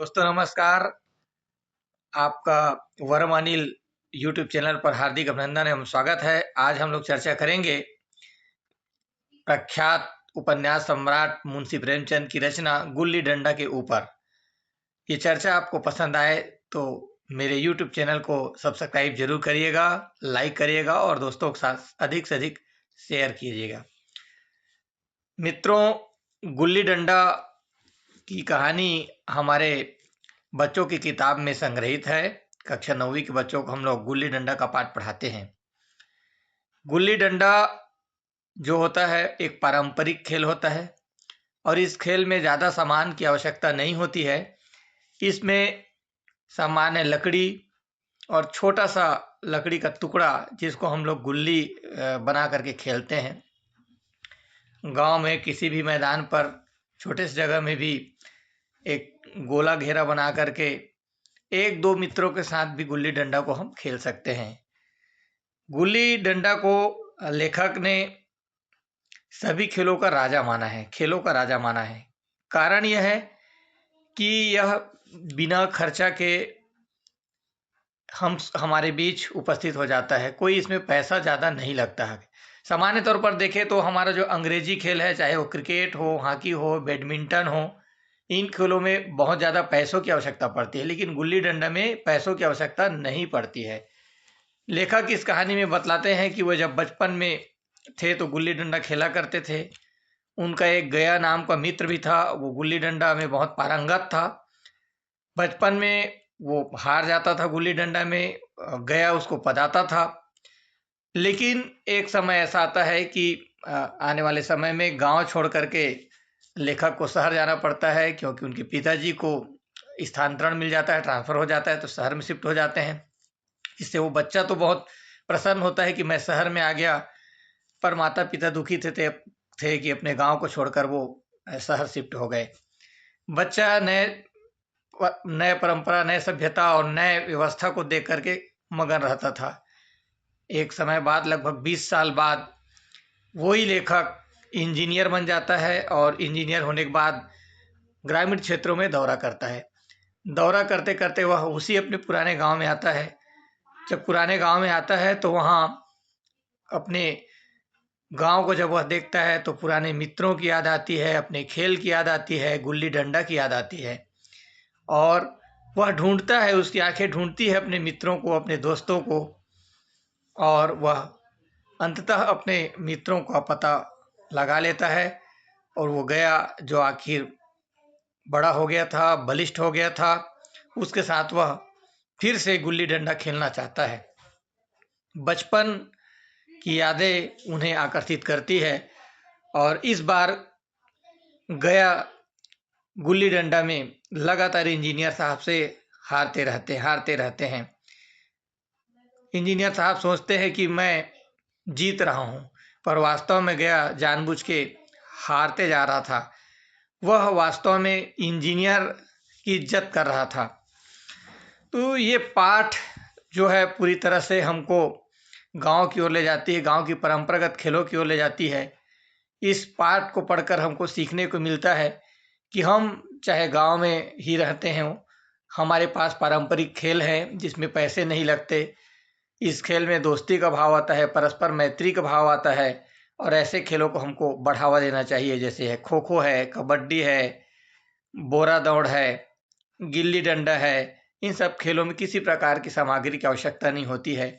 दोस्तों नमस्कार। आपका वरम अनिल यूट्यूब चैनल पर हार्दिक अभिनंदन एवं स्वागत है। आज हम लोग चर्चा करेंगे प्रख्यात उपन्यास सम्राट मुंशी प्रेमचंद की रचना गुल्ली डंडा के ऊपर। ये चर्चा आपको पसंद आए तो मेरे यूट्यूब चैनल को सब्सक्राइब जरूर करिएगा, लाइक करिएगा और दोस्तों के साथ अधिक से अधिक शेयर कीजिएगा। मित्रों, गुल्ली डंडा की कहानी हमारे बच्चों की किताब में संग्रहित है। कक्षा 9वीं के बच्चों को हम लोग गुल्ली डंडा का पाठ पढ़ाते हैं। गुल्ली डंडा जो होता है एक पारंपरिक खेल होता है और इस खेल में ज़्यादा सामान की आवश्यकता नहीं होती है। इसमें सामान्य लकड़ी और छोटा सा लकड़ी का टुकड़ा जिसको हम लोग गुल्ली बना करके खेलते हैं। गांव में किसी भी मैदान पर छोटे से जगह में भी एक गोला घेरा बना करके एक दो मित्रों के साथ भी गुल्ली डंडा को हम खेल सकते हैं। गुल्ली डंडा को लेखक ने सभी खेलों का राजा माना है। कारण यह है कि यह बिना खर्चा के हमारे बीच उपस्थित हो जाता है। कोई इसमें पैसा ज़्यादा नहीं लगता है। सामान्य तौर पर देखें तो हमारा जो अंग्रेजी खेल है, चाहे वो क्रिकेट हो, हॉकी हो, बैडमिंटन हो, इन खेलों में बहुत ज़्यादा पैसों की आवश्यकता पड़ती है, लेकिन गुल्ली डंडा में पैसों की आवश्यकता नहीं पड़ती है। लेखक इस कहानी में बतलाते हैं कि वह जब बचपन में थे तो गुल्ली डंडा खेला करते थे। उनका एक गया नाम का मित्र भी था, वो गुल्ली डंडा में बहुत पारंगत था। बचपन में वो हार जाता था गुल्ली डंडा में, गया उसको पदाता था। लेकिन एक समय ऐसा आता है कि आने वाले समय में गांव छोड़ करके लेखक को शहर जाना पड़ता है, क्योंकि उनके पिताजी को स्थानांतरण मिल जाता है, ट्रांसफर हो जाता है, तो शहर में शिफ्ट हो जाते हैं। इससे वो बच्चा तो बहुत प्रसन्न होता है कि मैं शहर में आ गया, पर माता पिता दुखी थे कि अपने गांव को छोड़कर वो शहर शिफ्ट हो गए। बच्चा नए परंपरा, नए सभ्यता और नए व्यवस्था को देख करके मगन रहता था। एक समय बाद, लगभग 20 साल बाद, वही लेखक इंजीनियर बन जाता है और इंजीनियर होने के बाद ग्रामीण क्षेत्रों में दौरा करता है। दौरा करते करते वह उसी अपने पुराने गांव में आता है। जब पुराने गांव में आता है तो वहाँ अपने गांव को जब वह देखता है तो पुराने मित्रों की याद आती है, अपने खेल की याद आती है, गुल्ली डंडा की याद आती है और वह ढूंढता है, उसकी आंखें ढूंढती है अपने मित्रों को, अपने दोस्तों को, और वह अंततः अपने मित्रों का पता लगा लेता है। और वो गया जो आखिर बड़ा हो गया था, बलिष्ठ हो गया था, उसके साथ वह फिर से गुल्ली डंडा खेलना चाहता है। बचपन की यादें उन्हें आकर्षित करती है और इस बार गया गुल्ली डंडा में लगातार इंजीनियर साहब से हारते रहते हैं। इंजीनियर साहब सोचते हैं कि मैं जीत रहा हूं, पर वास्तव में गया जानबूझ के हारते जा रहा था। वह वास्तव में इंजीनियर की इज्जत कर रहा था। तो ये पाठ जो है पूरी तरह से हमको गांव की ओर ले जाती है, गांव की परंपरागत खेलों की ओर ले जाती है। इस पाठ को पढ़कर हमको सीखने को मिलता है कि हम चाहे गांव में ही रहते हों, हमारे पास पारंपरिक खेल हैं जिसमें पैसे नहीं लगते। इस खेल में दोस्ती का भाव आता है, परस्पर मैत्री का भाव आता है और ऐसे खेलों को हमको बढ़ावा देना चाहिए, जैसे है खो खो है, कबड्डी है, बोरा दौड़ है, गिल्ली डंडा है। इन सब खेलों में किसी प्रकार की सामग्री की आवश्यकता नहीं होती है।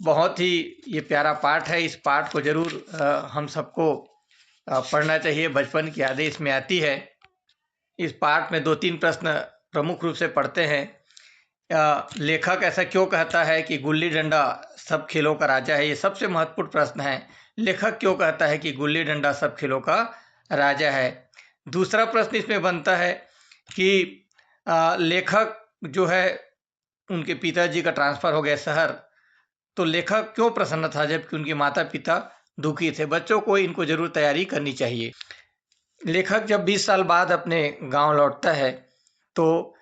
बहुत ही ये प्यारा पाठ है। इस पाठ को जरूर हम सबको पढ़ना चाहिए। बचपन की यादें इसमें आती है। इस पाठ में 2-3 प्रश्न प्रमुख रूप से पढ़ते हैं। लेखक ऐसा क्यों कहता है कि गुल्ली डंडा सब खेलों का राजा है? ये सबसे महत्वपूर्ण प्रश्न है। लेखक क्यों कहता है कि गुल्ली डंडा सब खेलों का राजा है? दूसरा प्रश्न इसमें बनता है कि लेखक जो है, उनके पिताजी का ट्रांसफर हो गया शहर, तो लेखक क्यों प्रसन्न था जबकि उनके माता पिता दुखी थे? बच्चों को इनको जरूर तैयारी करनी चाहिए। लेखक जब 20 साल बाद अपने गांव लौटता है तो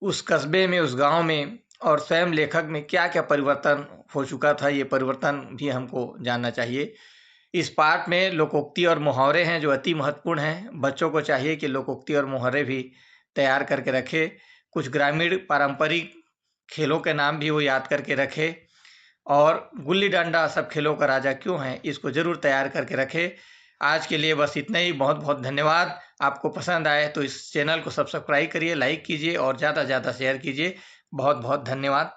उस कस्बे में, उस गांव में और स्वयं लेखक में क्या क्या परिवर्तन हो चुका था, ये परिवर्तन भी हमको जानना चाहिए। इस पाठ में लोकोक्ति और मुहावरे हैं जो अति महत्वपूर्ण हैं। बच्चों को चाहिए कि लोकोक्ति और मुहावरे भी तैयार करके रखे। कुछ ग्रामीण पारंपरिक खेलों के नाम भी वो याद करके रखे, और गुल्ली डंडा सब खेलों का राजा क्यों है, इसको ज़रूर तैयार करके रखे। आज के लिए बस इतना ही। बहुत बहुत धन्यवाद। आपको पसंद आए तो इस चैनल को सब्सक्राइब करिए, लाइक कीजिए और ज़्यादा से ज़्यादा शेयर कीजिए। बहुत बहुत धन्यवाद।